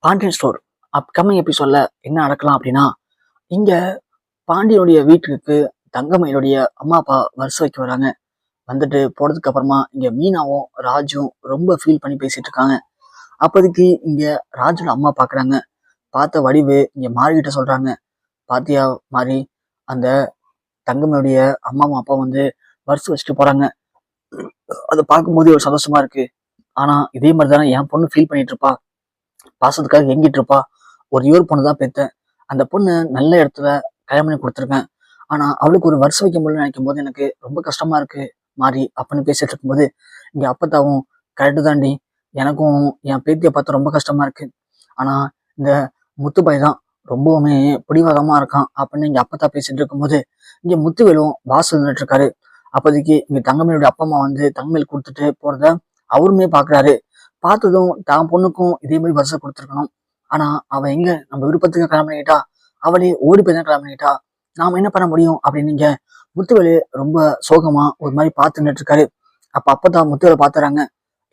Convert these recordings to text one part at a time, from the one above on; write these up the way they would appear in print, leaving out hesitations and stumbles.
Pandian store upcoming எபிசோட்ல என்ன நடக்கலாம் அப்படின்னா, இங்க பாண்டியனுடைய வீட்டுக்கு தங்கமயிலுடைய அம்மா அப்பா வருஷம் வைக்க வராங்க. வந்துட்டு போனதுக்கு அப்புறமா இங்க மீனாவும் ராஜும் ரொம்ப ஃபீல் பண்ணி பேசிட்டு இருக்காங்க. அப்போதைக்கு இங்க ராஜோட அம்மா பாக்குறாங்க. பார்த்த வடிவு இங்க மாறிக்கிட்ட சொல்றாங்க, பாத்தியா மாறி, அந்த தங்கமயிலுடைய அம்மா அப்பா வந்து வருஷம் வச்சுட்டு போறாங்க. அதை பார்க்கும்போது ஒரு சந்தோஷமா இருக்கு. ஆனா இதே மாதிரி தானே என் பொண்ணு ஃபீல் பண்ணிட்டு இருப்பா, பாசத்துக்காக எங்கிட்டு இருப்பா. ஒரே ஒரு பொண்ணு தான் பெத்தேன். அந்த பொண்ணு நல்ல இடத்துல கல்யாணம் பண்ணி கொடுத்துருக்கேன். ஆனா அவளுக்கு ஒரு வருஷம் வைக்க முடியலன்னு நினைக்கும் போது எனக்கு ரொம்ப கஷ்டமா இருக்கு மாறி அப்படின்னு பேசிட்டு இருக்கும்போது, இங்க அப்பத்தாவும் கரெக்டு தாண்டி, எனக்கும் என் பேத்தியை பார்த்து ரொம்ப கஷ்டமா இருக்கு. ஆனா இந்த முத்துப்பாய் தான் ரொம்பவுமே பிடிவாதமா இருக்கான் அப்படின்னு இங்க அப்பத்தா பேசிட்டு இருக்கும்போது, இங்க முத்துவேலும் வாசல் நின்றுட்டு இருக்காரு. அப்போதைக்கு இங்க தங்கமேலுடைய அப்பா அம்மா வந்து தங்கமேல் கொடுத்துட்டு போறத அவருமே பாக்குறாரு. பார்த்ததும் தான் பொண்ணுக்கும் இதே மாதிரி வருஷம் கொடுத்துருக்கணும். ஆனா அவன் எங்க நம்ம விருப்பத்துக்கு கல்யாணம் பண்ணிக்கிட்டா, அவளே ஓடி போய் தான் கல்யாணம் பண்ணிக்கிட்டா, நாம என்ன பண்ண முடியும் அப்படின்னு இங்க முத்துவேலு ரொம்ப சோகமா ஒரு மாதிரி பார்த்து நின்றுட்டு இருக்காரு. அப்பதான் முத்துவேலை பாத்துறாங்க.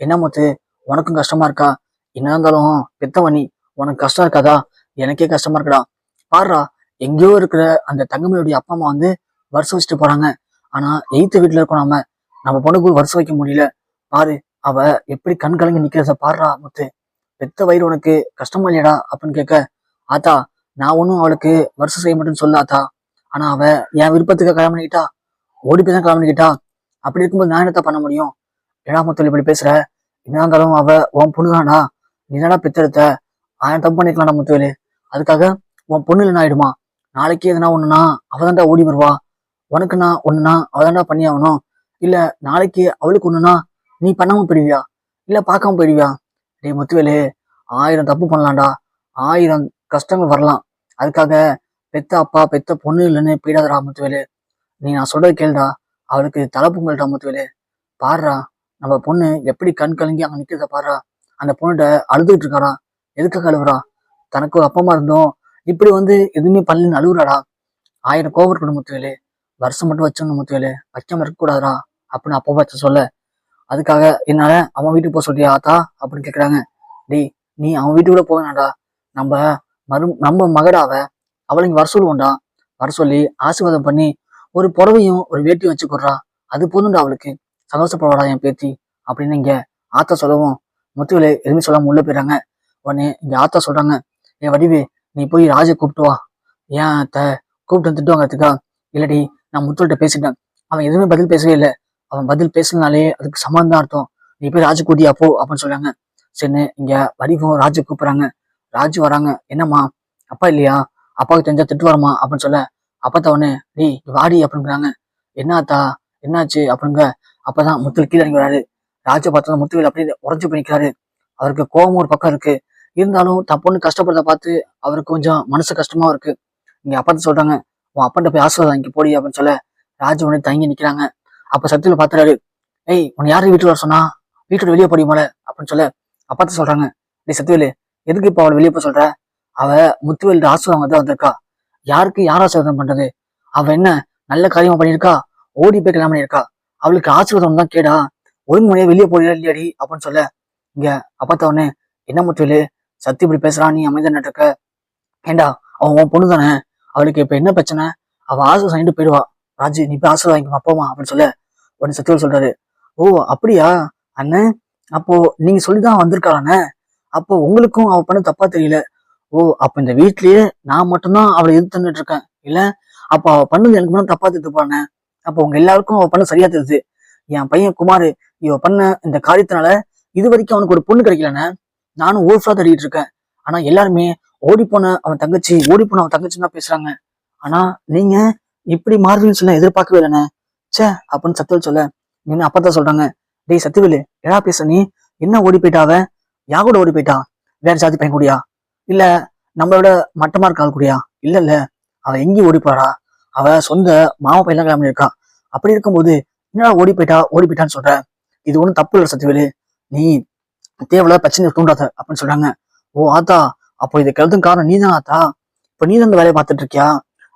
என்ன முத்து, உனக்கும் கஷ்டமா இருக்கா? என்ன இருந்தாலும் பெத்தவனி, உனக்கு கஷ்டம் இருக்காதா? எனக்கே கஷ்டமா இருக்குடா. பாருடா, எங்கேயோ இருக்கிற அந்த தங்கமணியுடைய அப்பா அம்மா வந்து வருஷம் வச்சுட்டு போறாங்க. ஆனா எய்த்த வீட்டுல இருக்கோம் நம்ம பொண்ணுக்கு வருஷம் வைக்க முடியல. பாரு, அவ எப்படி கண் கலங்கி நிக்கிறத பாடுறா முத்து. பெத்த வயிறு உனக்கு கஷ்டமா இல்லையடா அப்படின்னு கேட்க, ஆத்தா நான் ஒன்னும் அவளுக்கு வருஷம் செய்ய மாட்டேன்னு சொல்லாத்தா. ஆனா அவ என் விருப்பத்துக்கு கல்யாணம் பண்ணிக்கிட்டா, ஓடி போய் தான் கல்யாணம் பண்ணிக்கிட்டா. அப்படி இருக்கும்போது நான் என்னத்த பண்ண முடியும்? ஏடா முத்து இப்படி பேசுற? என்ன இருந்தாலும் அவ உன் பொண்ணுதான்டா, நீதாடா பெத்தெடுத்த. ஆயிரம் தப்பு பண்ணிக்கலாம்டா முத்துவேலு. அதுக்காக உன் பொண்ணு இல்லைன்னு ஆயிடுமா? நாளைக்கு எதுனா ஒண்ணுனா அவதான்டா ஓடி வருவா. உனக்குன்னா ஒண்ணுனா அவதான்டா பண்ணி ஆகணும். இல்ல நாளைக்கு அவளுக்கு ஒண்ணுனா நீ பண்ணாம போயிடுவியா? இல்ல பார்க்காம போயிடுவியா? டேய் முத்துவேலு, 1000 தப்பு பண்ணலாம்டா, 1000 கஷ்டங்கள் வரலாம். அதுக்காக பெத்த அப்பா பெத்த பொண்ணு இல்லைன்னு போயிடாதடா முத்துவேலு. நீ நான் சொல்றது கேளுடா. அவளுக்கு தலை பொங்கல்டா முத்துவேலு. பாடுறா, நம்ம பொண்ணு எப்படி கண் கலங்கி அங்க நிக்கிறத பாடுறா. அந்த பொண்ணுகிட்ட அழுதுகிட்டு இருக்காரா. எதுக்காக அழுவுறா? தனக்கு ஒரு அப்பா அம்மா இருந்தோம் இப்படி வந்து எதுவுமே பண்ணலன்னு அழுகுறாடா. 1000 கோபம் இருக்கணும் முத்துவேலு. வருஷம் மட்டும் வச்சிடணும் முத்துவேலு, வைக்காம இருக்கக்கூடாதுடா அப்படின்னு அப்பா பார்த்து சொல்ல, அதுக்காக என்னால அவன் வீட்டுக்கு போக சொல்றியா ஆத்தா அப்படின்னு கேக்குறாங்க. டேய், நீ அவன் வீட்டுக்குள்ள போவேனாடா. நம்ம நம்ம மகடாவ அவளை இங்க வர சொல்லுவோம்டா. வர சொல்லி ஆசீர்வாதம் பண்ணி ஒரு புடவையும் ஒரு வேட்டியும் வச்சு கொடுறா. அது போதும்டா அவளுக்கு. சந்தோஷப்படுவாடா என் பேத்தி அப்படின்னு இங்க ஆத்தா சொல்லவும், முத்துவேலு எதுவுமே சொல்லாம உள்ள போயிடறாங்க. உடனே இங்க ஆத்தா சொல்றாங்க, என் வடிவே நீ போய் ராஜை கூப்பிட்டு வா. ஏன் அத்தை கூப்பிட்டு வந்துட்டு வாங்கிறதுக்கா? இல்லடி, நான் முத்துவல்கிட்ட பேசிட்டேன், அவன் எதுவுமே பதில் பேசவே இல்லை. அவன் பதில் பேசலனாலே அதுக்கு சமாதானம் தான் அர்த்தம். நீ போய் ராஜு கூட்டியா போ அப்படின்னு சொல்றாங்க. சரின்னு இங்க வடிவும் ராஜு கூப்பிடுறாங்க. ராஜு வராங்க. என்னம்மா, அப்பா இல்லையா? அப்பாவுக்கு தெரிஞ்சா திட்டு வரமா அப்படின்னு சொல்ல, அப்பா உடனே டேய் வாடி அப்படிங்கிறாங்க. என்னாத்தா என்னாச்சு அப்படிங்க. அப்பதான் முத்துவேல் கீழே இறங்கி வராரு. ராஜை பார்த்தா முத்துவேல் அப்படியே உறைஞ்சு போய் நிற்கிறாரு. அவருக்கு கோபம் ஒரு பக்கம் இருக்கு. இருந்தாலும் தன் பொண்ணு கஷ்டப்படுறத பார்த்து அவருக்கு கொஞ்சம் மனசு கஷ்டமா இருக்கு. இங்க அப்பாட்ட சொல்றாங்க, உன் அப்பாட்ட போய் ஆசீர்வாதம் இங்க போடி அப்படின்னு சொல்ல, ராஜு உடனே தங்கி நிக்கிறாங்க. அப்ப சத்தியில பாத்துறாரு. ஏய், உன்னை யாரும் வீட்டுல வர சொன்னா? வீட்டோட வெளியே போடியுமால அப்படின்னு சொல்ல, அப்பாத்த சொல்றாங்க, டேய் சத்தியவேலு, எதுக்கு இப்ப அவளை வெளியே போய் சொல்ற? அவ முத்துவேல் ஆசீர்வாதம் தான் வந்திருக்கா. யாருக்கு யார் ஆசீர்வாதம் பண்றது? அவ என்ன நல்ல காரியமா பண்ணியிருக்கா? ஓடி போய் கல்யாணம் பண்ணியிருக்கா. அவளுக்கு ஆசீர்வாதம் தான் கேடா. ஒழுங்குமுறையா வெளியே போறியா இல்லையாடி அப்படின்னு சொல்ல, இங்க அப்பாத்த உடனே, என்ன முத்துவேலு சத்தி இப்படி பேசுறான், நீ அமைதியா இருக்க? ஏண்டா, அவன் உன் பொண்ணு தானே, அவளுக்கு இப்ப என்ன பிரச்சனை? அவ ஆசீர்வாதம் வாங்கிட்டு போயிடுவா. ராஜு நீ போய் ஆசீர்வாதம் வாங்கிக்கோ அப்பாமா அப்படின்னு சொல்ல, உடனே சத்தியவேல் சொல்றாரு, ஓ அப்படியா அண்ணன், அப்போ நீங்க சொல்லிதான் வந்திருக்காளானே, அப்போ உங்களுக்கும் அவ பண்ண தப்பா தெரியல. ஓ அப்ப இந்த வீட்லயே நான் மட்டும்தான் அவளை எதிர்த்துட்டு இருக்கேன் இல்ல? அப்ப அவ பண்ணது எனக்கு மட்டும் தப்பா தெரிஞ்சுப்பானே. அப்ப உங்க எல்லாருக்கும் அவ பண்ண சரியா தெரியுது. என் பையன் குமாரு இவ பண்ண இந்த காரியத்தினால இது வரைக்கும் அவனுக்கு ஒரு பொண்ணு கிடைக்கலன்னு நானும் ஊர்ஃபா தேடிட்டு இருக்கேன். ஆனா எல்லாருமே ஓடி போன அவன் தங்கச்சின்னு தான் பேசுறாங்க. ஆனா நீங்க இப்படி மாறுவீங்கன்னு சொல்ல எதிர்பார்க்கவே இல்லைண்ணே. சே அப்படின்னு சத்தியவேல் சொல்ல, நீங்க அப்பதான் சொல்றாங்க, டேய் சத்தியவேலு எடா பேச நீ? என்ன ஓடி போயிட்டாவ? யாரோட ஓடி போயிட்டா? வேற ஜாதி பையன் கூடியா? இல்ல நம்மளோட மட்டமா இருக்க ஆள் கூடியா? இல்ல அவ எங்கேயும் ஓடி போறா. அவ சொந்த மாமா பையன் தான் கிளம்பி இருக்கா. அப்படி இருக்கும்போது என்னடா ஓடி போயிட்டான்னு சொல்ற? இது ஒண்ணும் தப்பு இல்லை சத்தியவேலு, நீ தேவையில்லாத பிரச்சனை தூண்டாத அப்படின்னு சொல்றாங்க. ஓ ஆத்தா, அப்போ இதை கருத்தும் காரணம் நீதான் ஆத்தா? இப்ப நீ தான் இந்த வேலையை பார்த்துட்டு இருக்கியா?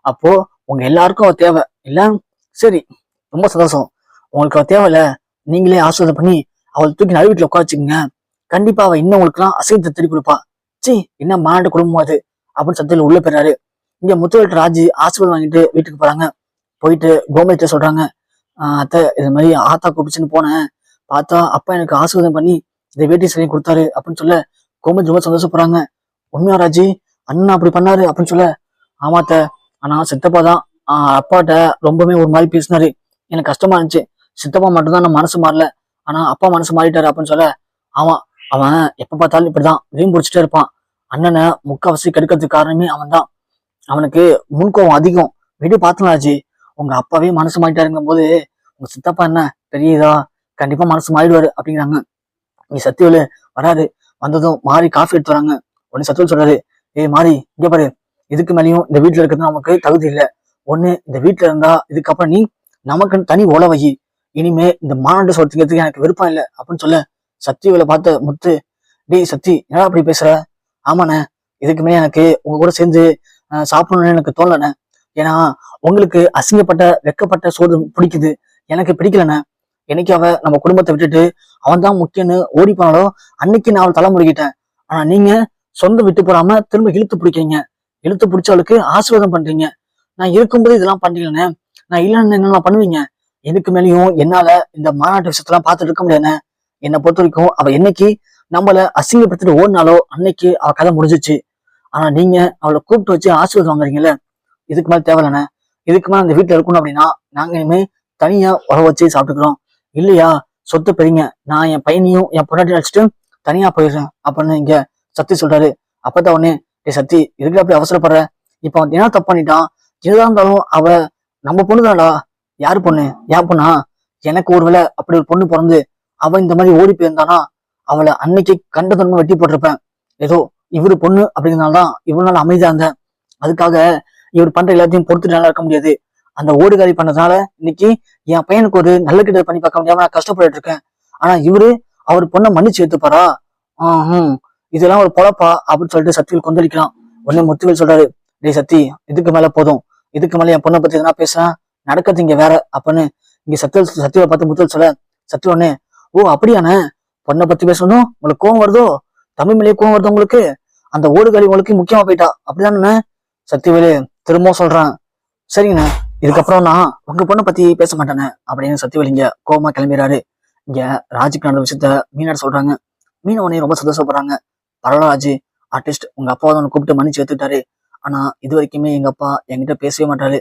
அப்போ உங்க எல்லாருக்கும் அவ தேவை இல்ல? சரி, ரொம்ப சந்தோஷம். உங்களுக்கு அவ தேவையில்ல, நீங்களே ஆசீர்வாதம் பண்ணி அவளை தூக்கி நடு வீட்டுல உட்கார வச்சுக்கோங்க. கண்டிப்பா அவ இன்னும் உங்களுக்கு எல்லாம் அசைவத்தை திருப்பி கொடுப்பா. சி என்ன மாநாட்டு குடும்பம் அது அப்படின்னு சத்தியில உள்ள போயிறாரு. இங்க முத்துவேல் ராஜி ஆசீர்வாதம் வாங்கிட்டு வீட்டுக்கு போறாங்க. போயிட்டு கோமதிட்ட சொல்றாங்க, அத்தை இது மாதிரி ஆத்தா கூப்பிச்சுன்னு போனேன், பார்த்தா அப்பா எனக்கு ஆசீர்வாதம் பண்ணி இந்த வேட்டி சரி கொடுத்தாரு அப்படின்னு சொல்ல கோமதி ரொம்ப சந்தோஷப்படுறாங்க. உண்மையா ராஜி அண்ணா அப்படி பண்ணாரு அப்படின்னு சொல்ல, ஆமாத்த, ஆனா சித்தப்பா தான் அப்பாட்ட ரொம்பவே ஒரு மாதிரி பேசினாரு, எனக்கு கஷ்டமா இருந்துச்சு. சித்தப்பா மட்டும்தான் நான் மனசு மாறல, ஆனா அப்பா மனசு மாறிட்டாரு அப்படின்னு சொல்ல, ஆமா அவன் எப்ப பார்த்தாலும் இப்படிதான் வீண் பிடிச்சிட்டே இருப்பான். அண்ணனை முக்காவாசி கெடுக்கிறதுக்கு காரணமே அவன் தான். அவனுக்கு முன்கோவம் அதிகம். விடு பார்த்தலாச்சு, உங்க அப்பாவே மனசு மாறிட்டாருங்கும் போது உங்க சித்தப்பா என்ன பெரிய இதா, கண்டிப்பா மனசு மாறிடுவாரு அப்படிங்கிறாங்க. நீ சத்தியவேலு வராரு. வந்ததும் மாறி காஃபி எடுத்து வராங்க. உடனே சத்தியவேல் சொல்றாரு, ஏய் மாறி இங்க பாரு, இதுக்கு மேலேயும் இந்த வீட்டுல இருக்கிறது நமக்கு தகுதி இல்லை. ஒண்ணு இந்த வீட்டுல இருந்தா இதுக்கப்புறம் நீ நமக்கு தனி ஓலை வை, இனிமே இந்த மாநாட்டு சொல்றதுக்கு எனக்கு விருப்பம் இல்லை அப்படின்னு சொல்ல, சத்தியவேலை பார்த்த முத்து, டேய் சத்தி என்னடா அப்படி பேசுற? ஆமாண்ணே, இதுக்குமே எனக்கு உங்க கூட சேர்ந்து சாப்பிடணும்னு எனக்கு தோணலண்ணே. ஏன்னா உங்களுக்கு அசிங்கப்பட்ட வெக்கப்பட்ட சோறு பிடிக்குது, எனக்கு பிடிக்கலண்ணே. என்னைக்கு அவ நம்ம குடும்பத்தை விட்டுட்டு அவன் தான் முக்கியன்னு ஓடி போனாலோ அன்னைக்கு நான் அவள் தலைமுறைகிட்டேன். ஆனா நீங்க சொந்தம் விட்டு போடாம திரும்ப இழுத்து பிடிக்கிறீங்க, இழுத்து பிடிச்சவளுக்கு ஆசீர்வாதம் பண்றீங்க. நான் இருக்கும்போது இதெல்லாம் பண்றீங்கண்ணே, நான் இல்லைன்னு என்னெல்லாம் பண்ணுவீங்க? இதுக்கு மேலேயும் என்னால இந்த மாநாட்டு விஷயத்தெல்லாம் பார்த்துட்டு இருக்க முடியாதுண்ணே. என்னை பொறுத்த வரைக்கும் அவ என்னைக்கு நம்மள அசிங்கப்படுத்திட்டு ஓடினாலோ அன்னைக்கு அவ கதை முடிஞ்சிச்சு. ஆனா நீங்க அவளை கூப்பிட்டு வச்சு ஆசீர்வாதம் வாங்குறீங்கல்ல, இதுக்கு மேல தேவையில்லண்ணே. இதுக்கு மேல அந்த வீட்டுல இருக்கணும் அப்படின்னா நாங்க இனிமே தனியா உழ வச்சு சாப்பிட்டுக்கிறோம். இல்லையா சொத்து பெரியங்க, நான் என் பையனையும் என் பொண்டாட்டி அழைச்சிட்டு தனியா போயிடுறேன் அப்படின்னு இங்க சத்தி சொல்றாரு. அப்பதான் உடனே, டே சத்தி இதுக்கு அப்படி அவசரப்படுற? இப்ப அவன் என்ன தப்பு பண்ணிட்டான்? எதுதான் இருந்தாலும் அவ நம்ம பொண்ணுதான்டா. யாரு பொண்ணு? என் பொண்ணா? எனக்கு ஒருவேளை அப்படி ஒரு பொண்ணு பிறந்து அவன் இந்த மாதிரி ஓடி போயிருந்தானா அவளை அன்னைக்கு கண்ட தன்மை வெட்டி போட்டிருப்பேன். ஏதோ இவரு பொண்ணு அப்படிங்கிறனால்தான் இவ்வளவு நாள் அமைதியா இருந்தேன். அதுக்காக இவர் பண்ற எல்லாத்தையும் பொறுத்துட்டு நல்லா இருக்க முடியாது. அந்த ஓடுகாலி பண்ணதுனால இன்னைக்கு என் பையனுக்கு ஒரு நல்ல கிட்ட பண்ணி பார்க்க முடியாம நான் கஷ்டப்பட்டு இருக்கேன். ஆனா இவரு அவர் பொண்ணை மன்னிச்சு ஏத்துப்பாரா? இதெல்லாம் ஒரு பொழப்பா அப்படின்னு சொல்லிட்டு சத்தியில் கொந்தளிக்கலாம். உடனே முத்துவேல் சொல்றாரு, டேய் சத்தி இதுக்கு மேல போதும், இதுக்கு மேல என் பொண்ணை பத்தி எதனா பேசுறேன், நடக்கிறது இங்க வேற அப்படின்னு இங்க சத்தியில பார்த்து முத்துவேல் சொல்ல, சத்தி உடனே, ஓ அப்படியானே, பொண்ணை பத்தி பேசணும் உங்களுக்கு கோவம் வருதோ? தமிழ் மேலேயே கோவம் வருதோ உங்களுக்கு? அந்த ஓடுகாலி உங்களுக்கு முக்கியமா போயிட்டா அப்படிதானே? சத்தியவேலு திரும்பவும் சொல்றான், சரிங்கண்ணே, இதுக்கப்புறம் நான் உங்க பொண்ணை பத்தி பேச மாட்டேனே அப்படின்னு சத்தியவேலு இங்க கோவமா கிளம்பிடுறாரு. இங்க ராஜுக்கு நடந்த விஷயத்த மீனாட சொல்றாங்க. மீனா உடனே ரொம்ப சந்தோஷப்படுறாங்க. பரவாயில்ல ராஜு, ஆர்டிஸ்ட் உங்க அப்பாவை தான் கூப்பிட்டு மன்னிச்சு ஏத்துட்டாரு. ஆனா இது வரைக்குமே எங்க அப்பா என்கிட்ட பேசவே மாட்டாரு.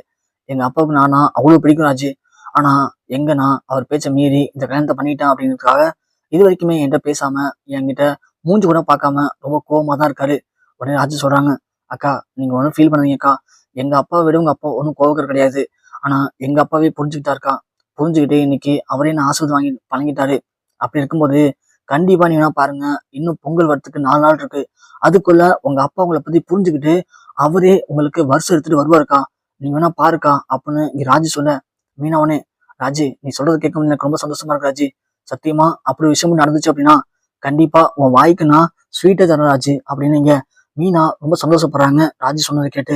எங்க அப்பாவுக்கு நானா அவ்வளவு பிடிக்கும் ராஜு. ஆனா எங்க நான் அவர் பேச்ச மீறி இந்த கல்யாணத்தை பண்ணிட்டேன் அப்படிங்கிறதுக்காக இது வரைக்குமே என்கிட்ட பேசாம என்கிட்ட மூஞ்சி கூட பார்க்காம ரொம்ப கோவமா தான் இருக்காரு. உடனே ராஜு சொல்றாங்க, அக்கா நீங்க ஒன்றும் ஃபீல் பண்ணாதீங்க அக்கா, எங்க அப்பாவை விட உங்க அப்பா ஒன்றும் கோவக்கர் கிடையாது. ஆனா எங்க அப்பாவே புரிஞ்சுக்கிட்டா இருக்கா, புரிஞ்சுக்கிட்டு இன்னைக்கு அவரே நான் ஆசீர்வாதம் வாங்கி பழங்கிட்டாரு. அப்படி இருக்கும்போது கண்டிப்பா நீங்க பாருங்க, இன்னும் பொங்கல் வரத்துக்கு 4 நாள் இருக்கு. அதுக்குள்ள உங்க அப்பா உங்களை பத்தி புரிஞ்சுக்கிட்டு அவரே உங்களுக்கு வருஷம் எடுத்துட்டு வருவாருக்கா, நீங்க வேணா பாருக்கா அப்படின்னு இங்க ராஜு சொல்ல, மீனாவனே, ராஜு நீ சொல்றது கேட்கும் எனக்கு ரொம்ப சந்தோஷமா இருக்கு ராஜு. சத்தியமா அப்படி விஷயமும் நடந்துச்சு அப்படின்னா கண்டிப்பா உன் வாய்க்கு நான் ஸ்வீட்டை தரேன் ராஜு அப்படின்னு இங்க மீனா ரொம்ப சந்தோஷப்படுறாங்க ராஜு சொன்னதை கேட்டு.